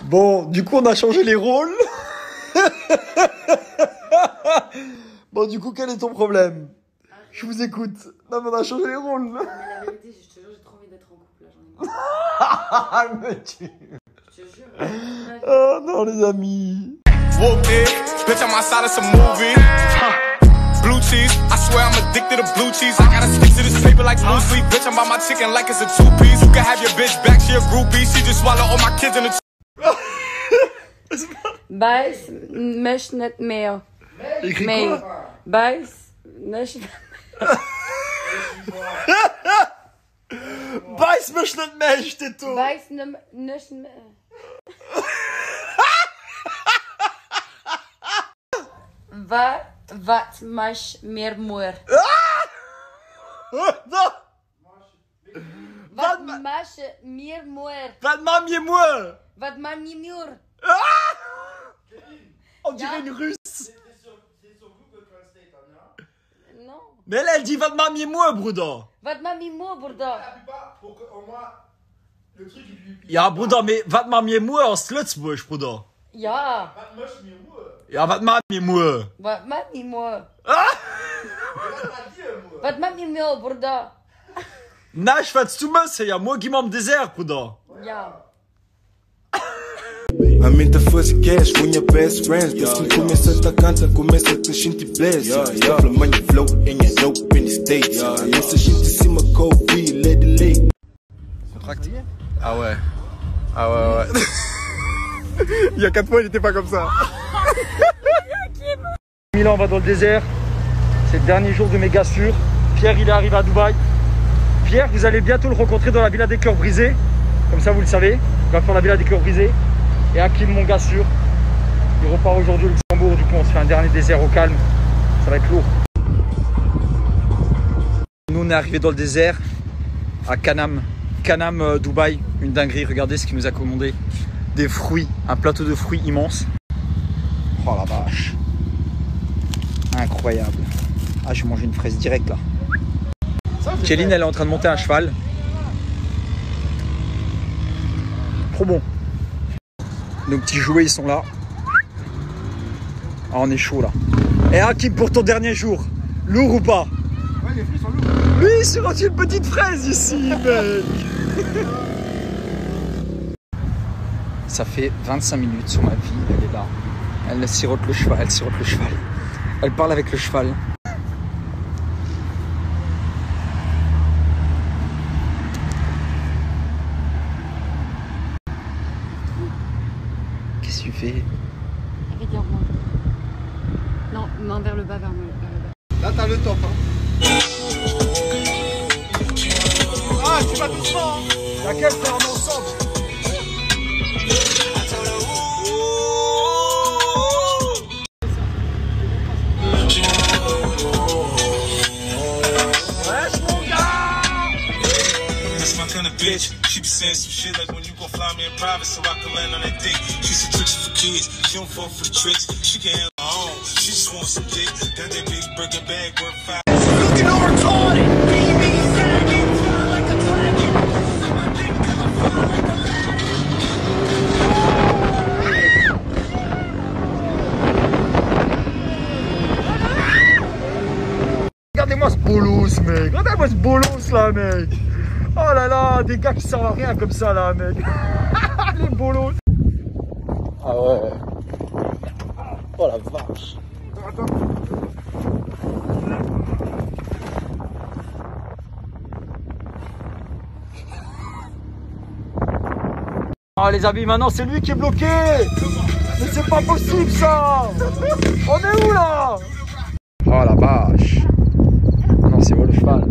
Bon, du coup, on a changé les rôles. Bon, du coup, quel est ton problème? Je vous écoute. Non, mais on a changé les rôles. Mais la vérité, je te jure, j'ai trop envie d'être en couple là, j'en ai marre. Mais tu... Je te jure. Oh non, les amis. Whoop it, bitch, I'm outside of some movie. Blue cheese, I swear I'm addicted to blue cheese. I gotta stick to this paper like blue sleep. Bitch, I'm by my chicken like it's a two-piece. You can have your bitch back, she a groupie. She just swallow all my kids in the... Beiß mich nicht mehr. Écrit Mais quoi? beiß nicht mehr. Beiß mich nicht mehr, steht da. Beiß nicht mehr. Was mach mir Mur? Non. Was mach mir Mur? Va de mamie et moi. Was mach mir Mur? On dirait une russe. Non. Mais elle dit va de mamie et moi, Bruder. Was mach mir Mur, Bruder? Pour qu'au moins le truc il lui. Ja, Bruder, mais va de mamie et moi aus Lützburg, Bruder. Ja. Ja, va de mamie et moi. Was mach mir Mur? Was mach mir Mur, Bruder? Na, ich werd's du müssen, ja, moi, gib mir am Dessert, Bruder. Ja. I'm into fuzzy cash when your best friends. Desde que começa a cantar, começa a gente bless. Double money flow and you know in the States. Nossa gente cima Kobe, let it lay. Contracté. Ah ouais. Ah ouais, ouais. Il y a 4 mois, il était pas comme ça. Milan, on va dans le désert. C'est le dernier jour de méga sûr. Pierre, il est arrivé à Dubaï. Pierre, vous allez bientôt le rencontrer dans la Villa des Cœurs Brisés. Comme ça, vous le savez. Il va faire la Villa des Cœurs Brisés. Et Hakim, mon gars sûr, il repart aujourd'hui au Luxembourg. Du coup, on se fait un dernier désert au calme. Ça va être lourd. Nous, on est arrivé dans le désert à Canam. Canam, Dubaï. Une dinguerie. Regardez ce qu'il nous a commandé. Des fruits. Un plateau de fruits immense. Oh la vache. Incroyable. Ah, je vais manger une fraise directe là. Kéline, elle est en train de monter un cheval. Trop bon. Nos petits jouets, ils sont là. Ah, on est chaud là. Et Hakim, pour ton dernier jour, lourd ou pas? Ouais, les fruits sont lourds. Oui, il s'est rendu une petite fraise ici, mec. Ça fait 25 minutes sur ma vie, elle est là. Elle sirote le cheval, elle sirote le cheval. Elle parle avec le cheval. Qu'est-ce que tu fais? Regarde-moi. Non, main vers le bas, vers le bas. Là, t'as le top. Hein. Ah, tu vas doucement. Laquelle c'est en ensemble? Bitch, she be saying some shit like when you gon' fly me in private so I can land on that dick. She's a trick for kids, she don't fall for the tricks. She can handle her own, she just wants some dick. Got that big Birkin bag worth 5. Looking all retarded, baby, sagging, fly like a dragon. I'm a dick, cause I fly like a lagon. Regardez-moi ce bolos, mec. Regardez-moi ce bolos là, mec. Oh là là, des gars qui servent à rien comme ça là, mec. Les bolos. Ah ouais. Oh la vache. Ah les amis, maintenant c'est lui qui est bloqué. Mais c'est pas possible ça. On est où là? Oh la vache. Non, c'est moi le cheval.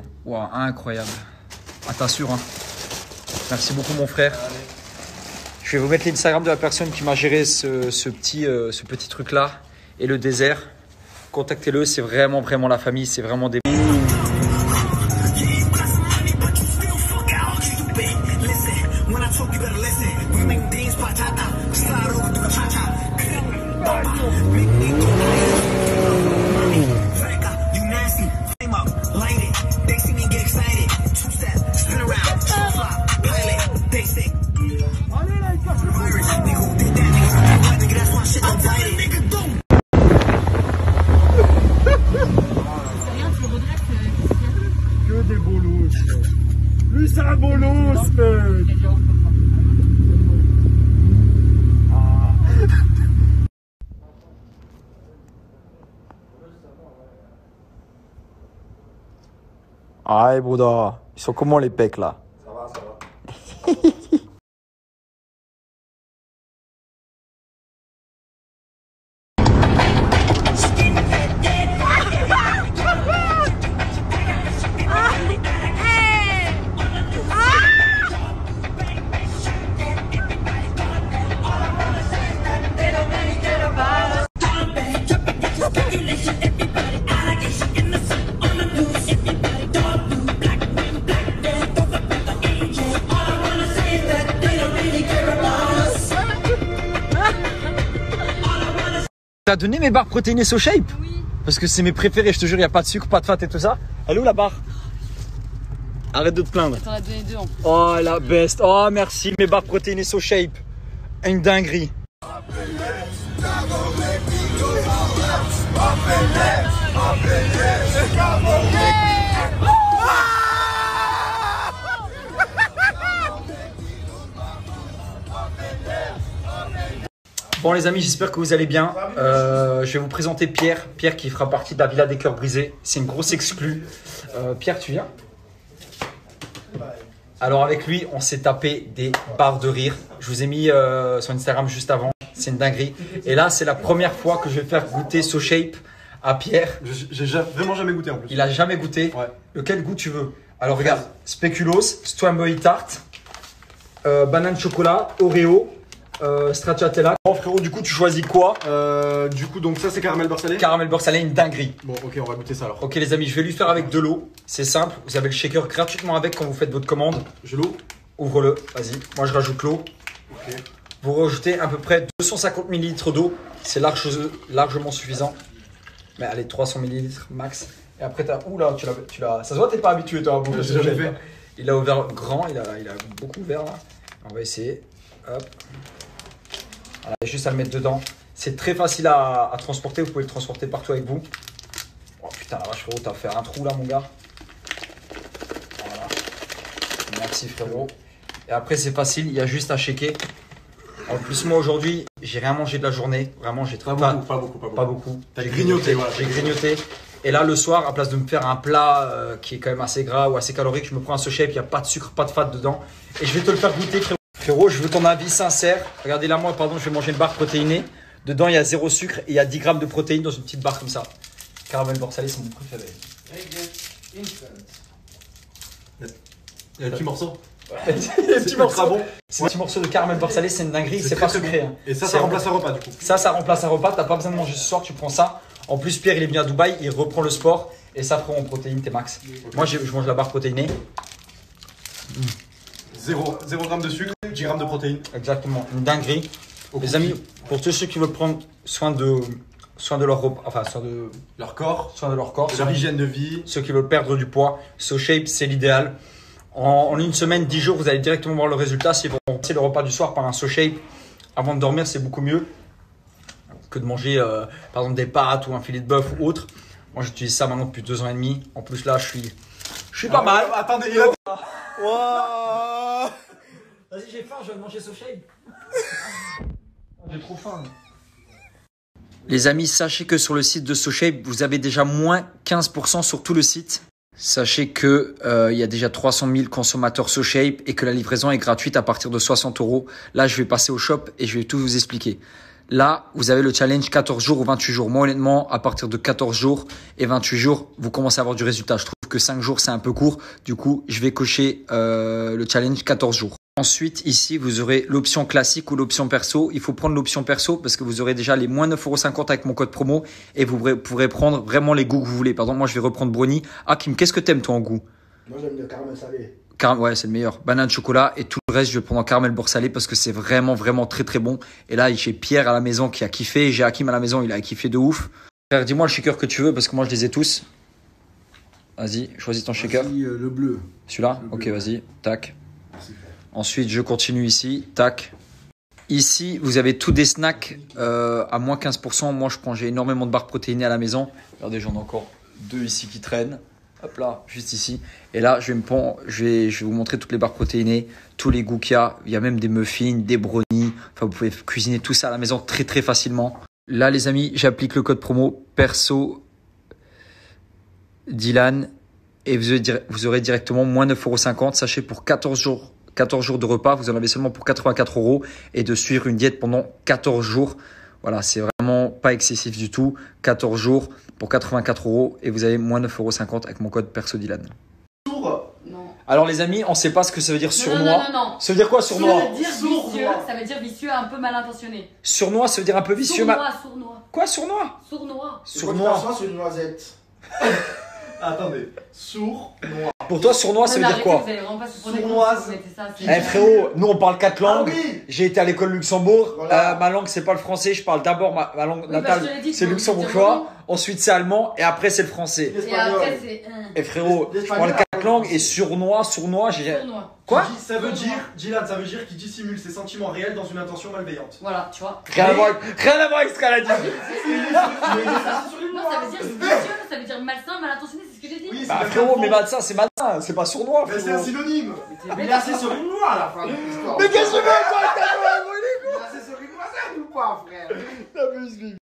Hein. Wow, incroyable. Ah, t'assures, hein. Merci beaucoup, mon frère. Allez. Je vais vous mettre l'Instagram de la personne qui m'a géré ce petit truc-là et le désert. Contactez-le, c'est vraiment la famille, c'est vraiment des... Que des bolos, lui c'est un bolos, mec. Ah, et Bouddha, ils sont comment les pecs là? Ça va, ça va. T'as donné mes barres protéinées SoShape? Oui. Parce que c'est mes préférés, je te jure, il n'y a pas de sucre, pas de fat et tout ça. Elle est où la barre? Arrête de te plaindre. T'en as donné 2 en plus. Oh la best, oh merci, mes barres protéinées SoShape. Une dinguerie. Bon les amis, j'espère que vous allez bien. Je vais vous présenter Pierre. Pierre qui fera partie de la Villa des Cœurs Brisés. C'est une grosse exclue. Pierre, tu viens? Alors avec lui, on s'est tapé des barres de rire. Je vous ai mis sur Instagram juste avant. C'est une dinguerie. Et là, c'est la première fois que je vais faire goûter SoShape à Pierre. J'ai vraiment jamais goûté en plus. Il a jamais goûté. Ouais. Lequel goût tu veux? Alors regarde, spéculoos, Strawberry tarte, banane chocolat, Oreo, stracciatella. Bon frérot, du coup tu choisis quoi? Du coup, donc ça c'est caramel beurre salé. Caramel beurre salé, une dinguerie. Bon, ok, on va goûter ça alors. Ok les amis, je vais lui faire avec de l'eau. C'est simple, vous avez le shaker gratuitement avec quand vous faites votre commande. Je l'ouvre. Ouvre-le, vas-y. Moi je rajoute l'eau. Ok. Vous rajoutez à peu près 250 ml d'eau. C'est largement suffisant. Mais allez, 300 ml max. Et après, oula, tu l'as. Ça se voit, t'es pas habitué toi à bouffer. J'ai jamais fait. Il a ouvert grand, il a beaucoup ouvert là. On va essayer. Hop. Voilà, juste à le mettre dedans. C'est très facile à transporter. Vous pouvez le transporter partout avec vous. Oh putain, la vache, frérot, t'as fait un trou là, mon gars. Voilà. Merci, frérot. Et après, c'est facile, il y a juste à shaker. En plus, moi aujourd'hui, j'ai rien mangé de la journée. Vraiment, j'ai Pas beaucoup. T'as grignoté, voilà. J'ai grignoté. Et là, le soir, à place de me faire un plat qui est quand même assez gras ou assez calorique, je me prends un SoShape, il n'y a pas de sucre, pas de fat dedans. Et je vais te le faire goûter, frérot. Frérot, je veux ton avis sincère. Regardez là, moi, pardon, je vais manger une barre protéinée. Dedans, il y a 0 sucre et il y a 10 grammes de protéines dans une petite barre comme ça. Caramel beurre salé, c'est mon préféré. Il y a un petit morceau. Les petits morceaux. Bon. C'est un petit morceau de caramel beurre salé, c'est une dinguerie, c'est pas très sucré. bon. Hein. Et ça C'est remplace un repas du coup. Ça remplace un repas, t'as pas besoin de manger ce soir, tu prends ça. En plus, Pierre, il est venu à Dubaï, il reprend le sport et ça prend en protéines, t'es max. Moi, je mange la barre protéinée. 0 g de sucre, 10 g de protéines. Exactement, une dinguerie. Au Les cookie. amis, pour tous ceux qui veulent prendre soin de leur repas, enfin, soin de Leur corps, leur corps, leur hygiène de vie. ceux qui veulent perdre du poids, SoShape, c'est l'idéal. En une semaine, 10 jours, vous allez directement voir le résultat. Si vous remplacez le repas du soir par un SoShape avant de dormir, c'est beaucoup mieux que de manger par exemple des pâtes ou un filet de bœuf ou autre. Moi, j'utilise ça maintenant depuis 2 ans et demi. En plus, là, je suis pas mal. Attendez, il a... Wow. Vas-y, j'ai faim, je vais manger SoShape. J'ai trop faim. Les amis, sachez que sur le site de SoShape, vous avez déjà moins 15% sur tout le site. Sachez que il y a déjà 300 000 consommateurs SoShape et que la livraison est gratuite à partir de 60 €. Là, je vais passer au shop et je vais tout vous expliquer. Là, vous avez le challenge 14 jours ou 28 jours. Moi, honnêtement, à partir de 14 jours et 28 jours, vous commencez à avoir du résultat. Je trouve que 5 jours, c'est un peu court. Du coup, je vais cocher le challenge 14 jours. Ensuite, ici, vous aurez l'option classique ou l'option perso. Il faut prendre l'option perso parce que vous aurez déjà les moins 9,50 € avec mon code promo et vous pourrez prendre vraiment les goûts que vous voulez. Par exemple, moi, je vais reprendre brownie. Hakim, qu'est-ce que t'aimes toi en goût? Moi, j'aime le caramel salé. Ouais, c'est le meilleur. Banane chocolat et tout le reste, je vais prendre en caramel beurre salé parce que c'est vraiment, vraiment très, très bon. Et là, j'ai Pierre à la maison qui a kiffé. J'ai Hakim à la maison, il a kiffé de ouf. Frère, dis-moi le shaker que tu veux parce que moi, je les ai tous. Vas-y, choisis ton shaker. Le bleu. Celui-là? Le Ok, bleu, vas-y. Tac. Merci, frère. Ensuite, je continue ici. Tac. Ici, vous avez tous des snacks à moins 15%. Moi, j'ai énormément de barres protéinées à la maison. Regardez, j'en ai encore 2 ici qui traînent. Hop là, juste ici. Et là, je vais vous montrer toutes les barres protéinées, tous les goûts qu'il y a. Il y a même des muffins, des brownies. Enfin, vous pouvez cuisiner tout ça à la maison très, très facilement. Là, les amis, j'applique le code promo perso Dylan et vous aurez directement moins 9,50 €. Sachez, pour 14 jours de repas, vous en avez seulement pour 84 € et de suivre une diète pendant 14 jours. Voilà, c'est vraiment pas excessif du tout. 14 jours pour 84 € et vous avez moins 9,50 € avec mon code perso Dylan. Sourd. Non. Alors les amis, on sait pas ce que ça veut dire sournois. Non. Ça veut dire quoi sournois? Ça veut dire Sournois. vicieux, ça veut dire vicieux, un peu mal intentionné. Sournois, ça veut dire un peu vicieux. Sournois. Quoi sournois? Sournois. Sournois. C'est une noisette. Attendez. Sourd, noir. Pour toi, sournois, ça veut dire quoi? Vous allez vraiment pas se prendre Sournoise. Eh frérot, nous on parle 4 Ah langues. oui. J'ai été à l'école Luxembourg. Voilà. Ma langue c'est pas le français. Je parle d'abord ma langue Oui, bah, natale, je te l'ai dit, c'est tu luxembourgeois. peux dire Ensuite c'est allemand et après c'est le français. Et après, c'est Et frérot, je L'espagnol, parle 4 langues et sournois, j'ai. sournois. Quoi? Ça veut dire, Dylan, ça veut dire qu'il dissimule ses sentiments réels dans une intention malveillante. Voilà, tu vois. Rien à voir avec ce qu'elle a dit. Non, ça veut dire vicieux, ça veut dire malsain, mal intentionné, c'est ce que j'ai dit. Oui, Bah c'est frérot, mais malsain. malsain, c'est malsain, c'est pas sournois. Mais c'est frérot. un synonyme. Mais Il a assez sur une noix à la fin de l'histoire. Mais qu'est-ce que tu veux, toi? Il a assez sur une noisette ou pas, frère? T'abuses, lui.